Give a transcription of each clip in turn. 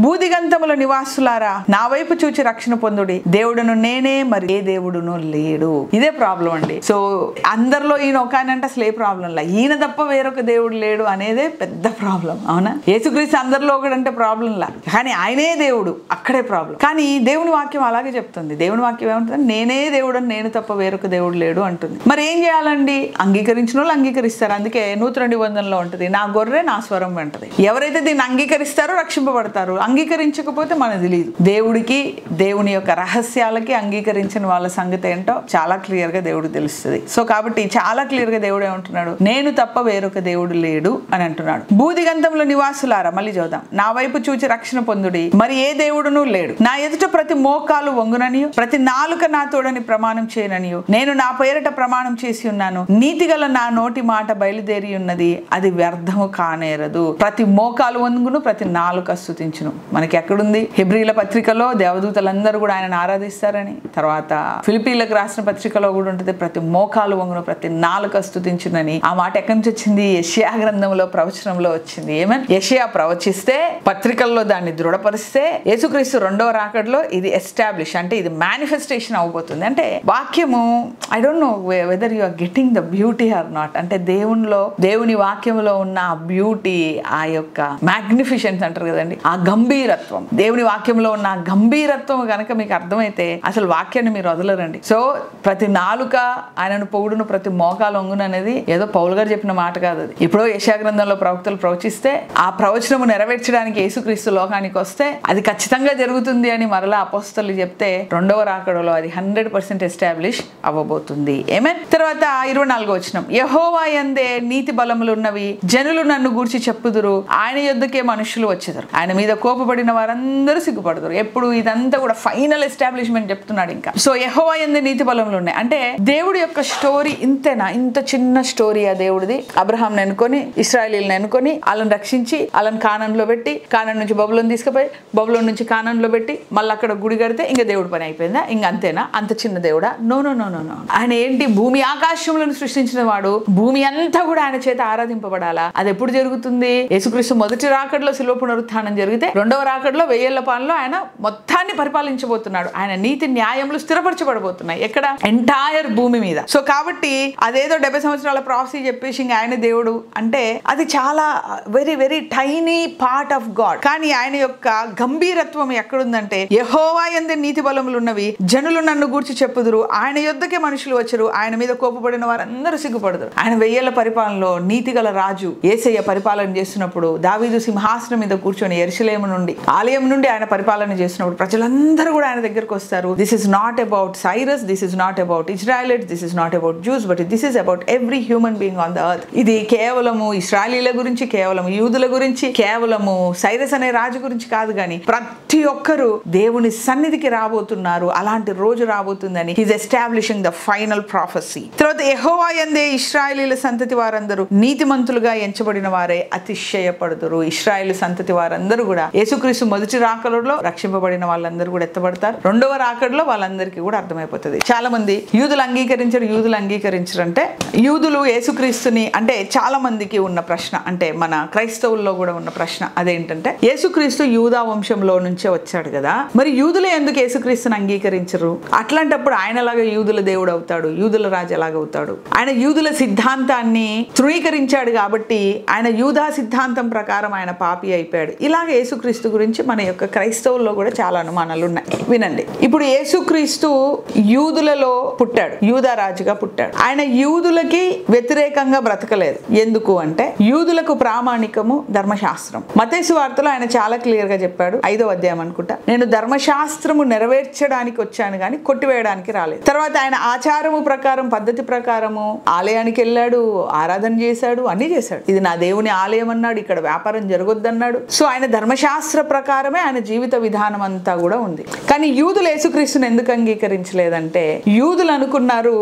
భూదిగంతముల నివాసులారా నా వైపు చూచి రక్షణ పొందుడి, దేవుడును నేనే, మరి ఏ దేవుడును లేడు. ఇదే ప్రాబ్లం అండి. సో అందరిలో ఈయన ఒక ఆయన అంటే అసలు ఏ ప్రాబ్లం లా, ఈయన తప్ప వేరొక దేవుడు లేడు అనేదే పెద్ద ప్రాబ్లం. అవునా? యేసుక్రీస్తు అందరిలో ఒకడంటే ప్రాబ్లం లా, కానీ ఆయనే దేవుడు, అక్కడే ప్రాబ్లం. కానీ దేవుని వాక్యం అలాగే చెప్తుంది. దేవుని వాక్యం ఏమంటుంది? నేనే దేవుడు, నేను తప్ప వేరొక దేవుడు లేడు అంటుంది. మరి ఏం చేయాలండి? అంగీకరించిన వాళ్ళు అంగీకరిస్తారు. అందుకే నూతన నిబంధనలో ఉంటుంది, నా గొర్రె నా స్వరం వెంటది. ఎవరైతే దీన్ని అంగీకరిస్తారో రక్షింపబడతారు, అంగీకరించకపోతే మనకు తెలియదు. దేవుడికి, దేవుని యొక్క రహస్యాలకి అంగీకరించిన వాళ్ళ సంగతి ఏంటో చాలా క్లియర్ గా దేవుడు తెలుస్తుంది. సో కాబట్టి చాలా క్లియర్ గా దేవుడు ఏమంటున్నాడు? నేను తప్ప వేరొక దేవుడు లేడు అని అంటున్నాడు. భూదిగంతంలో నివాసులారా, మళ్ళీ చూద్దాం, నా వైపు చూచి రక్షణ పొందుడి, మరి ఏ దేవుడును లేడు. నా ఎదుట ప్రతి మోకాలు వంగుననియు, ప్రతి నాలుక నా తోడని ప్రమాణం చేయననియు, నేను నా పేరిట ప్రమాణం చేసి ఉన్నాను, నీతిగల నా నోటి మాట బయలుదేరి ఉన్నది, అది వ్యర్థము కానేరదు. ప్రతి మోకాలు వంగును, ప్రతి నాలుక స్తుతించును. మనకి ఎక్కడుంది? హెబ్రీల పత్రికలో దేవదూతలందరూ కూడా ఆయనను ఆరాధిస్తారని, తర్వాత ఫిలిప్పీలకు రాసిన పత్రికలో కూడా ఉంటుంది, ప్రతి మోకాలు వంగును, ప్రతి నాలుక స్తుతించునని. ఆ మాట ఎక్కడి నుంచి వచ్చింది? యెషయా గ్రంథంలో ప్రవచనంలో వచ్చింది. ఏమని? యెషయా ప్రవచిస్తే, పత్రికల్లో దాన్ని దృఢపరిస్తే, యేసుక్రీస్తు రెండవ రాకడలో ఇది ఎస్టాబ్లిష్, అంటే ఇది మేనిఫెస్టేషన్ అవబోతుంది. అంటే వాక్యము, I don't know whether you are getting the beauty or not. అంటే దేవుని వాక్యంలో ఉన్న ఆ బ్యూటీ, ఆ యొక్క మ్యాగ్నిఫిషెన్స్ అంటారు కదండి, ఆ గంభీరత్వం, దేవుని వాక్యంలో ఉన్న ఆ గంభీరత్వం కనుక మీకు అర్థమైతే అసలు వాక్యాన్ని మీరు వదలరండి. సో ప్రతి నాలుక ఆయనను పొగుడును, ప్రతి మోకాలు వంగును అనేది ఏదో పౌలు గారు చెప్పిన మాట కాదు. అది ఇప్పుడు యెషయా గ్రంథంలో ప్రవక్తలు ప్రవచిస్తే, ఆ ప్రవచనము నెరవేర్చడానికి యేసుక్రీస్తు లోకానికి వస్తే అది ఖచ్చితంగా జరుగుతుంది అని మరలా అపోస్తలులు చెప్తే, రెండవ రాకడలో అది 100% ఎస్టాబ్లిష్ అవ్వబోతుంది. ఏమేన్? తర్వాత 24వ వచనం, యెహోవా యందే నీతి బలములు ఉన్నవి, జనులు నన్ను గూర్చి చెప్పుదురు, ఆయన యొద్దకే మనుషులు వచ్చేదారు, ఆయన మీద కోపపడిన వారందరూ సిగ్గుపడతారు. ఎప్పుడు ఇదంతా కూడా ఫైనల్ ఎస్టాబ్లిష్మెంట్ చెప్తున్నాడు ఇంకా. సో యెహోవా యందే నీతి బలములు ఉన్నాయి అంటే దేవుడి యొక్క స్టోరీ ఇంతేనా? ఇంత చిన్న స్టోరీ ఆ దేవుడిది. అబ్రహాంని ఎన్నుకొని, ఇశ్రాయేలీలను ఎన్నుకొని, వాళ్ళని రక్షించి, వాళ్ళని కానాన్లో పెట్టి, కానాన్ నుంచి బబులోను తీసుకుపోయి, బబులోను నుంచి కానాన్లో పెట్టి, మళ్ళీ అక్కడ గుడి కడితే ఇంకా దేవుడి పని అయిపోయిందా? ఇంకా అంతేనా? అంత చిన్న దేవుడా? No no no no no. ఆయన ఏంటి? భూమి ఆకాశములను సృష్టించిన వాడు, భూమి అంతా కూడా ఆయన చేత ఆరాధింపబడాలా. అది ఎప్పుడు జరుగుతుంది? యేసుక్రీస్తు మొదటి రాకడలో శిలువ పునరుత్థానం జరిగితే, రెండవ రాకడలో 1000 ఏళ్ల పాలనలో ఆయన మొత్తాన్ని పరిపాలించబోతున్నాడు. ఆయన నీతి న్యాయములు స్థిరపరచబడబోతున్నాయి. ఎక్కడ? ఎంటైర్ భూమి మీద. సో కాబట్టి అదేదో 70 సంవత్సరాల ప్రాఫెసీ చెప్పేసి ఇంకా ఆయన దేవుడు అంటే అది చాలా very very tiny part of God. కానీ ఆయన యొక్క గంభీరత్వం ఎక్కడుందంటే, యెహోవా యందే నీతి బలములు ఉన్నవి, జనులు నన్ను గూర్చి చెప్పుదురు, ఆయన యొద్దకే మనుషులు వచ్చరు, ఆయన మీద కోపపడిన వారందరూ సిగ్గుపడదురు. ఆయన 1000 ఏళ్ల పరిపాలనలో నీతిగల రాజు యేసయ్య పరిపాలన చేస్తున్నప్పుడు, దావీదు సింహాసనం మీద కూర్చొని యెరూషలేము నుండి, ఆలయం నుండి ఆయన పరిపాలన చేస్తున్నప్పుడు ప్రజలందరూ కూడా ఆయన దగ్గరకు వస్తారు. This is not about Cyrus, this is not about Israelites, this is not about Jews, but this is about every human being on the earth. ఇది కేవలము ఇశ్రాయేలీల గురించి, కేవలం యూదుల గురించి, కేవలము సైరస్ అనే రాజు గురించి కాదు, కానీ ప్రతి ఒక్కరూ దేవుని సన్నిధికి రాబోతున్నారు. అలాంటి రోజు రాబోతుందని he's establishing the final prophecy. తర్వాత యెహోవా యందే ఇశ్రాయేలీల సంతతి వారందరూ నీతిమంతులుగా ఎంచబడిన వారే అతిశయపడుదురు. ఇశ్రాయేలు సంతతి వారందరూ కూడా యేసుక్రీస్తు మొదటి రాకడలో రక్షింపబడిన వాళ్ళందరూ కూడా ఎత్తబడతారు. రెండవ రాకడలో వాళ్ళందరికీ కూడా అర్థమైపోతుంది. చాలా మంది యూదులు అంగీకరించరు అంటే, యూదులు యేసుక్రీస్తుని అంటే చాలా మందికి ఉన్న ప్రశ్న, అంటే మన క్రైస్తవుల్లో కూడా ఉన్న ప్రశ్న అదేంటంటే, యేసుక్రీస్తు యూదా వంశంలో నుంచే వచ్చాడు కదా, మరి యూదులే ఎందుకు యేసుక్రీస్తుని అంగీకరించరు? అట్లాంటప్పుడు ఆయనలాగా యూదుల దేవుడు అవుతాడు, యూదుల రాజు ఎలాగవుతాడు? ఆయన యూదుల సిద్ధాంతాన్ని తృణీకరించాడు కాబట్టి ఆయన యూదా సిద్ధాంతం ప్రకారం ఆయన పాపి అయిపోయాడు. ఇలాగ యేసుక్రీస్తు గురించి మన యొక్క క్రైస్తవుల్లో కూడా చాలా అనుమానాలు ఉన్నాయి. వినండి, ఇప్పుడు యేసుక్రీస్తు యూదులలో పుట్టాడు, యూదా రాజుగా పుట్టాడు. ఆయన యూదులకి వ్యతిరేకంగా బ్రతకలేదు. ఎందుకు అంటే యూదులకు ప్రామాణికము ధర్మశాస్త్రం. మత్తయి సువార్తలో ఆయన చాలా క్లియర్ గా చెప్పాడు, 5వ అధ్యాయం అనుకుంటా, నేను ధర్మశాస్త్రము నెరవేర్చడానికి వచ్చాను కానీ కొట్టివేయడానికి రాలేదు. తర్వాత ఆయన ఆచారము ప్రకారం, పద్ధతి ప్రకారము ఆలయానికి వెళ్ళాడు, ఆరాధన చేశాడు, అన్ని చేశాడు. ఇది నా దేవుని ఆలయం అన్నాడు, ఇక్కడ వ్యాపారం జరగొద్దన్నాడు. సో ఆయన ధర్మశాస్త్ర ప్రకారమే ఆయన జీవిత విధానం అంతా కూడా ఉంది. కానీ యూదులు యేసుక్రీస్తుని ఎందుకు అంగీకరించలేదంటే, యూదులు అనుకున్నారు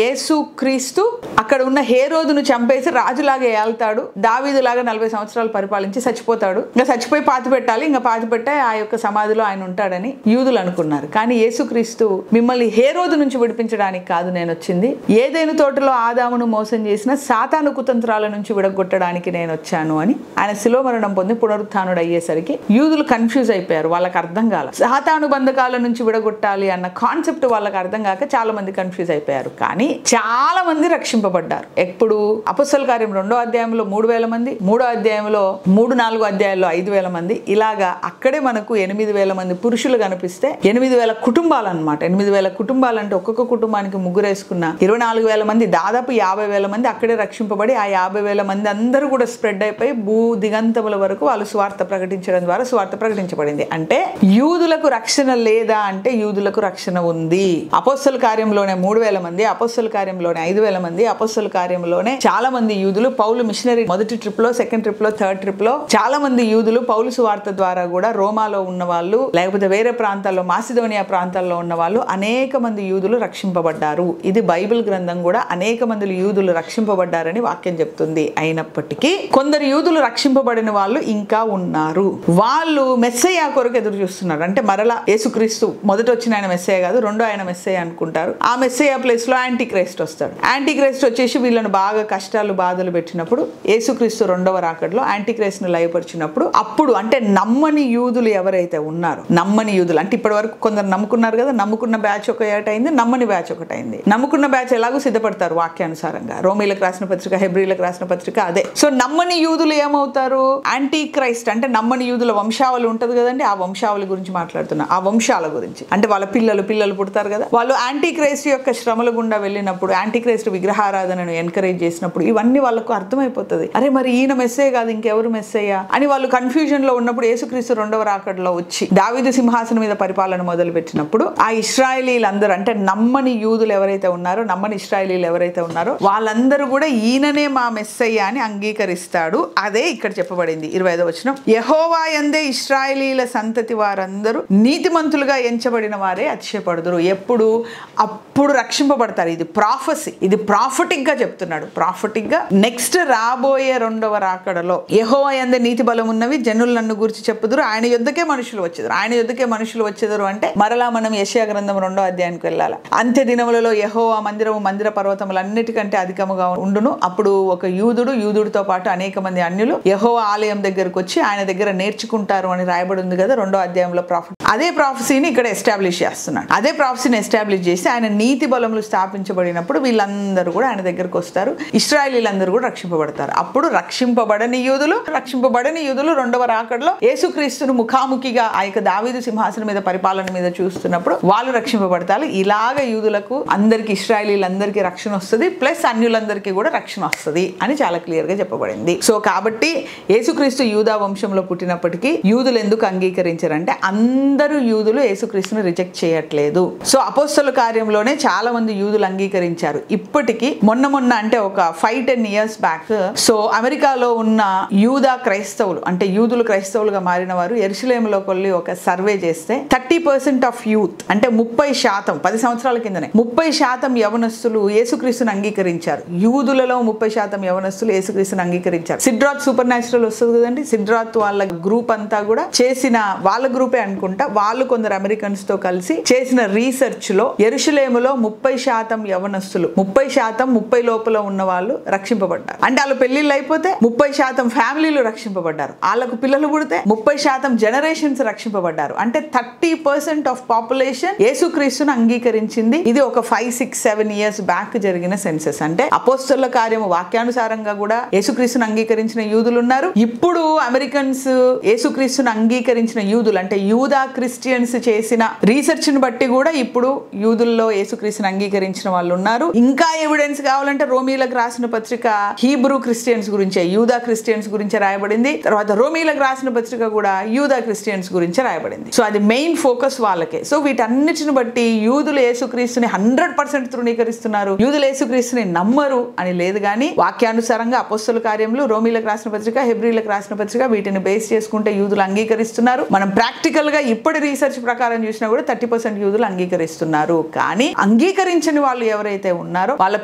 యేసుక్రీస్తు అక్కడ ఉన్న హేరోదును చంపేసి రాజులాగా ఏళ్తాడు, దావీదులాగా 40 సంవత్సరాలు పరిపాలించి చచ్చిపోతాడు, ఇంకా చచ్చిపోయి పాతి పెట్టాలి, ఇంకా పాతి పెట్టే ఆ యొక్క సమాధిలో ఆయన ఉంటాడని యూదులు అనుకున్నారు. కానీ యేసుక్రీస్తు మిమ్మల్ని హేరోదు నుంచి విడిపించడానికి కాదు నేను వచ్చింది, ఏదైనా తోటలో ఆదామును మోసం చేసిన సాతాను కుతంత్రాల నుంచి విడగొట్టడానికి నేను వచ్చాను అని ఆయన శిలువ మరణం పొంది పునరుత్థానుడు అయ్యేసరికి యూదులు కన్ఫ్యూజ్ అయిపోయారు, వాళ్ళకి అర్థం కాల. సాతాను బంధకాల నుంచి విడగొట్టాలి అన్న కాన్సెప్ట్ వాళ్ళకి అర్థం కాక చాలా మంది కన్ఫ్యూజ్ అయిపోయారు. కానీ చాలా మంది రక్షింపబడ్డారు. ఎప్పుడు? అపొస్తలుల కార్యం 2వ అధ్యాయంలో 3,000 మంది, 3వ అధ్యాయంలో 3-4 అధ్యాయాల్లో 5,000 మంది, ఇలాగా అక్కడే మనకు 8,000 మంది పురుషులు కనిపిస్తే 8,000 కుటుంబాలు అనమాట. 8,000 కుటుంబాలు అంటే ఒక్కొక్క కుటుంబానికి ముగ్గురు వేసుకున్న 24,000 మంది, దాదాపు 50,000 మంది అక్కడే రక్షింపబడి ఆ 50,000 మంది అందరూ కూడా స్ప్రెడ్ అయిపోయి భూ దిగంతముల వరకు వాళ్ళు సువార్త ప్రకటించడం ద్వారా సువార్త ప్రకటించబడింది. అంటే యూదులకు రక్షణ లేదా అంటే యూదులకు రక్షణ ఉంది. అపొస్తలుల కార్యంలోనే 3,000 మంది, అపొస్తలుల కార్యంలోనే 5,000 మంది, అపొస్తలుల కార్యంలోనే చాలా మంది యూదులు పౌలు మిషనరీ మొదటి ట్రిప్ లో, సెకండ్ ట్రిప్ లో, థర్డ్ ట్రిప్ లో చాలా మంది యూదులు పౌలు సువార్త ద్వారా కూడా రోమాలో ఉన్న వాళ్ళు, లేకపోతే వేరే ప్రాంతాల్లో మాసిదోనియా ప్రాంతాల్లో ఉన్న వాళ్ళు అనేక మంది యూదులు రక్షింపబడ్డారు. ఇది బైబిల్ గ్రంథం కూడా అనేక మంది యూదులు రక్షింపబడ్డారని వాక్యం చెప్తుంది. అయినప్పటికీ కొందరు యూదులు రక్షింపబడిన వాళ్ళు ఇంకా ఉన్నారు. వాళ్ళు మెస్సయ్య కొరకు ఎదురు చూస్తున్నారు. అంటే మరలా యేసుక్రీస్తు మొదట వచ్చిన ఆయన మెస్సయ్య కాదు, రెండో ఆయన మెస్సయ్య అనుకుంటారు. ఆ మెస్సయ్య ప్లేస్ లో యాంటీ క్రైస్ట్ వస్తాడు. యాంటీ క్రైస్ట్ వచ్చేసి వీళ్ళని బాగా కష్టాలు బాధలు పెట్టినప్పుడు యేసుక్రీస్తు 2వ రాకడలో యాంటీ క్రైస్ట్ ను లయపరిచినప్పుడు అప్పుడు అంటే నమ్మని యూదులు ఎవరైతే ఉన్నారో, నమ్మని యూదులు అంటే ఇప్పటి వరకు కొందరు నమ్ముకున్నారు కదా, నమ్ముకున్న బ్యాచ్ ఒక ఏటైంది, నమ్మని బ్యాచ్ ఒకటైంది. నమ్ముకున్న బ్యాచ్ ఎలాగో సిద్ధపడతారు వాక్యానుసారంగా. రోమీలకు రాసిన పత్రిక, హెబ్రీలకు రాసిన పత్రిక అదే. సో నమ్మని యూదులు ఏమవుతారు? యాంటీ క్రైస్ట్ అంటే నమ్మని యూదుల వంశావళి ఉంటది కదండి, ఆ వంశావళి గురించి మాట్లాడుతున్నా, ఆ వంశాల గురించి. అంటే వాళ్ళ పిల్లలు పుడతారు కదా, వాళ్ళు యాంటీ క్రైస్ట్ యొక్క శ్రమల గుండా వెళ్ళినప్పుడు, యాంటీ క్రైస్ట్ విగ్రహారాధనను ఎంకరేజ్ చేసినప్పుడు ఇవన్నీ వాళ్ళకు అర్థమైపోతుంది. అరే మరి ఈయన మెస్సయ్య కాదు ఇంకెవరు మెస్సయ్య అని వాళ్ళు కన్ఫ్యూజన్ లో ఉన్నప్పుడు యేసుక్రీస్తు 2వ రాకడలో వచ్చి దావీదు సింహాసనం మీద పరిపాలన మొదలు పెట్టినప్పుడు ఆ ఇశ్రాయేలీలందరూ అంటే నమ్మని యూదులు ఎవరైతే ఉన్నారో, నమ్మని ఇశ్రాయేలీలు ఎవరైతే ఉన్నారో వాళ్ళందరూ కూడా ఈయననే మా మెస్సయ్య అని అంగీకరిస్తాడు. అదే ఇక్కడ చెప్పబడింది 25వ వచనం, యెహోవా యందే ఇశ్రాయేలీల సంతతి వారందరూ నీతిమంతులుగా ఎంచబడిన వారే అతిశయపడుదురు. ఎప్పుడు? అప్పుడు రక్షింపబడతారు. ఇది ప్రాఫెసీ, ఇది ప్రాఫిటిక్ గా చెప్తున్నాడు. ప్రాఫిటిక్ గా నెక్స్ట్ రాబోయే 2వ రాకడలో యెహోవా యందే నీతి బలం ఉన్నవి జనులు నన్ను గురించి చెప్పుదురు, ఆయన యుద్ధకే మనుషులు వచ్చేదారు. ఆయన యుద్ధకే మనుషులు వచ్చేదారు అంటే మరలా మనం యెషయా గ్రంథం 2వ అధ్యాయానికి వెళ్ళాలి. అంత్య దినములలో యెహోవా మందిరము మందిర పర్వతములు అన్నిటికంటే అధికముగా ఉండును. అప్పుడు ఒక యూదుడితో పాటు అనేక మంది అన్యులు యెహోవా ఆలయం దగ్గరకు వచ్చి ఆయన దగ్గర నేర్చుకుంటారు అని రాయబడి ఉంది కదా 2వ అధ్యాయంలో. అదే ప్రాఫెసీని ఇక్కడ ఎస్టాబ్లిష్ చేస్తున్నాడు. అదే ప్రాఫెసీని ఎస్టాబ్లిష్ చేసి ఆయన నీతి బలములు స్థాపించబడినప్పుడు వీళ్ళందరూ కూడా ఆయన దగ్గరకు వస్తారు. ఇశ్రాయేలీలందరూ కూడా రక్షింపబడతారు. అప్పుడు రక్షింపబడని యూదులు 2వ రాకడలో యేసుక్రీస్తును ముఖాముఖిగా ఆ యొక్క దావీదు సింహాసనం మీద పరిపాలన మీద చూస్తున్నప్పుడు వాళ్ళు రక్షింపబడతారు. ఇలాగ యూదులకు అందరికి, ఇశ్రాయేలీలందరికీ రక్షణ వస్తుంది, ప్లస్ అన్యులందరికీ కూడా రక్షణ వస్తుంది అని చాలా క్లియర్ గా చెప్పబడింది. సో కాబట్టి యేసుక్రీస్తు యూదా వంశంలో పుట్టినప్పటికీ యూదులు ఎందుకు అంగీకరించారంటే అందరూ యూదులు యేసుక్రీస్తును రిజెక్ట్ చేయట్లేదు. సో అపొస్తలుల కార్యంలోనే చాలా మంది యూదులు అంగీకరించారు. ఇప్పటికీ మొన్న అంటే ఒక 5-10 years బ్యాక్ సో అమెరికాలో ఉన్న యూదా క్రైస్తవులు అంటే యూదులు క్రైస్తవులుగా మారిన వారు యెరూషలేములోకి వెళ్ళి ఒక సర్వే చేస్తే 30% ఆఫ్ యూత్ అంటే 30%, 10 సంవత్సరాల కిందనే 30% యవనస్తులు యేసుక్రీస్తును అంగీకరించారు. యూదులలో 30% యవనస్తులు యేసుక్రీస్తును అంగీకరించారు. సిడ్రాత్ సూపర్ న్యాచురల్ వస్తుంది కదండి, సిడ్రాత్ వాళ్ళ గ్రూప్ అంతా కూడా చేసిన, వాళ్ళ గ్రూపే అనుకుంటా, వాళ్ళు కొందరు అమెరికన్స్ తో కలిసి చేసిన రీసెర్చ్ లో యెరూషలేములో 30% యవనస్తులు 30% లోపల ఉన్న వాళ్ళు రక్షింపబడ్డారు. అంటే వాళ్ళు పెళ్లిళ్ళు అయిపోతే 30% ఫ్యామిలీలు రక్షింపబడ్డారు. వాళ్ళకు పిల్లలు పుడితే 30% జనరేషన్స్ రక్షింపబడ్డారు. అంటే 30% ఆఫ్ పాపులేషన్ యేసుక్రీస్తును అంగీకరించింది. ఇది ఒక 5-6-7 years బ్యాక్ జరిగిన సెన్సెస్. అంటే అపోస్తలుల కార్యము వాక్యానుసారంగా కూడా యేసుక్రీస్తును అంగీకరించిన యూదులు ఉన్నారు. ఇప్పుడు అమెరికన్స్ యేసుక్రీస్తును అంగీకరించిన యూదులు అంటే యూదా క్రిస్టియన్స్ చేసిన రీసెర్చ్ ని బట్టి కూడా ఇప్పుడు యూదుల్లో యేసుక్రీస్తును అంగీకరించిన వాళ్ళు ఉన్నారు. ఇంకా ఎవిడెన్స్ కావాలంటే రోమీలకు రాసిన పత్రిక హీబ్రూ క్రిస్టియన్స్ గురించే, యూదా క్రిస్టియన్స్ గురించే రాయబడింది. తర్వాత రోమీలకు రాసిన పత్రిక కూడా యూదా క్రిస్టియన్స్ గురించే రాయబడింది. సో అది మెయిన్ ఫోకస్ వాళ్ళకే. సో వీటన్నిటిని బట్టి యూదులు యేసుక్రీస్తుని 100% తృణీకరిస్తున్నారు, యూదులు యేసుక్రీస్తుని నమ్మరు అని లేదు. కానీ వాక్యానుసారంగా అపొస్తలుల కార్యములు, రోమీలకు రాసిన పత్రిక, హెబ్రీలకు రాసిన పత్రిక వీటిని బేస్ చేసుకుంటే యూదులు అంగీకరిస్తున్నారు. మనం ప్రాక్టికల్ గా ఇప్పటి రీసెర్చ్ ప్రకారం చూసినా కూడా 30% యూదులు అంగీకరిస్తున్నారు. కానీ అంగీకరించని వాళ్ళు ఎవరైతే ఉన్నారో వాళ్ళ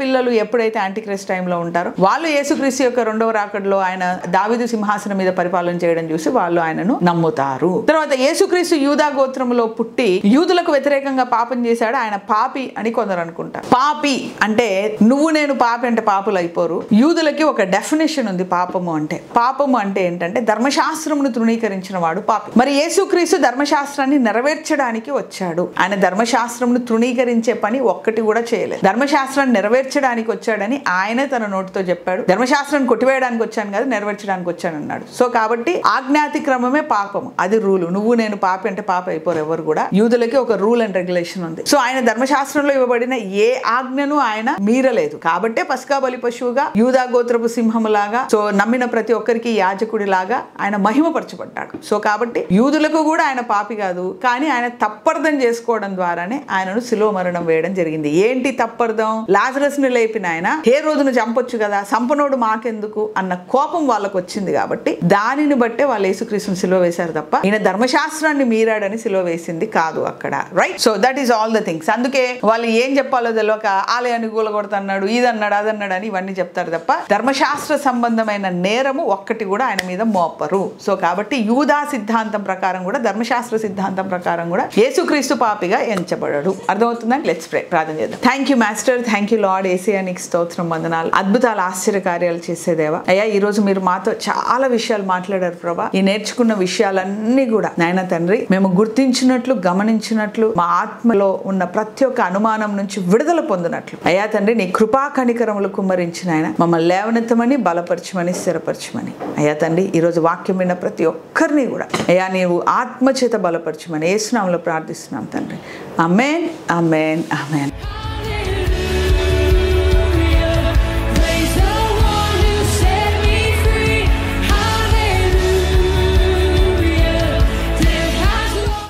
పిల్లలు ఎప్పుడైతే యాంటిక్రైస్ట్ టైంలో ఉంటారో వాళ్ళు యేసుక్రీస్తు యొక్క రెండవ రాకడలో ఆయన దావీదు సింహాసనం మీద పరిపాలన చేయడం చూసి వాళ్ళు ఆయనను నమ్ముతారు. తర్వాత యేసుక్రీస్తు యూదా గోత్రంలో పుట్టి యూదులకు వ్యతిరేకంగా పాపం చేశాడు, ఆయన పాపి అని కొందరు అనుకుంటారు. పాపి అంటే నువ్వు నేను పాపి అంటే పాపులు అయిపోరు. యూదులకి ఒక డెఫినేషన్ ఉంది పాపము అంటే. పాపము అంటే ఏంటంటే ధర్మశాస్త్రమును తృణీకరించిన వాడు పాపి. మరి యేసుక్రీస్తు ధర్మశాస్త్రాన్ని నెరవేర్చడానికి వచ్చాడు. ఆయన ధర్మశాస్త్రమును తృణీకరించే పని ఒక్కటి కూడా చేయలేదు. ధర్మశాస్త్రాన్ని నెరవేర్చడానికి వచ్చాడని ఆయనే తన నోటితో చెప్పాడు. ధర్మశాస్త్రాన్ని కొట్టివేయడానికి వచ్చాను కాదు, నెరవేర్చడానికి వచ్చాను అన్నాడు. సో కాబట్టి ఆజ్ఞాతిక్రమమే పాపము, అది రూలు. నువ్వు నేను పాపి అంటే పాప అయిపోరు ఎవరు కూడా. యూదులకి ఒక రూల్ అండ్ రెగ్యులేషన్ ఉంది. సో ఆయన ధర్మశాస్త్రంలో ఇవ్వబడిన ఏ ఆజ్ఞను ఆయన మీరలేదు. కాబట్టే పస్కా బలి పశువుగా యూదా గోత్రపు సింహములాగా, సో నమ్మిన ప్రతి ఒక్కరికి యాజకుడి లాగా ఆయన మహిమపరచబడ్డాడు. సో కాబట్టి యూదులకు కూడా ఆయన పాపి కాదు, కానీ ఆయన తప్పర్థం చేసుకోవడం ద్వారానే ఆయనను శిలువ మరణం వేయడం జరిగింది. ఏంటి తప్పర్థం? లాజరస్ ని లేపిన ఆయన హేరోదును చంపొచ్చు కదా, సంపనోడు మాకెందుకు అన్న కోపం వాళ్ళకు వచ్చింది. కాబట్టి దానిని బట్టే వాళ్ళు యేసుక్రీస్తుని సిలువ వేశారు తప్ప ఈయన ధర్మశాస్త్రాన్ని మీరాడని సిలువ వేసింది కాదు అక్కడ. Right? So that is all the things. అందుకే వాళ్ళు ఏం చెప్పాలో తెలియక ఆలయాన్ని కూలగొడతన్నాడు, ఇదన్నాడు అదన్నాడు అని ఇవన్నీ చెప్తారు తప్ప ధర్మశాస్త్ర సంబంధమైన నేరము ఒక్కటి కూడా ఆయన మీద మోపరు. సో కాబట్టి యూదా సిద్ధాంతం ప్రకారం కూడా ధర్మశాస్త్ర సిద్ధాంతం ప్రకారం కూడా యేసుక్రీస్తు పాపిగా ఎంచబడడు. అర్థమవుతుందండి? Let's pray. ప్రార్థన చేద్దాం. Thank you master, thank you lord. యేసయ్యా నీకు స్తోత్రం, వందనాలు. అద్భుతాలు ఆశ్చర్యకార్యాలు చేసేదేవా అయ్యా. ఈ రోజు మీరు మాతో చాలా విషయాలు మాట్లాడారు ప్రభా. ఈ నేర్చుకున్న విషయాలన్నీ కూడా నాయన తండ్రి మేము గుర్తించినట్లు, గమనించినట్లు, మా ఆత్మలో ఉన్న ప్రతి ఒక్క అనుమానం నుంచి విడుదల పొందినట్లు అయ్యా తండ్రి నీ కృపా కనికరములు కుమ్మరించిన ఆయన మమ్మల్ని లేవనెత్తమని, బలపరచమని, స్థిరపరచమని అయ్యా తండ్రి. ఈరోజు వాక్యం విన్న ప్రతి ఒక్కరిని కూడా అయ్యా నీవు ఆత్మచేత బలపరచమని యేసు నామములో ప్రార్థిస్తున్నాం తండ్రి. ఆమేన్, ఆమేన్, ఆమేన్.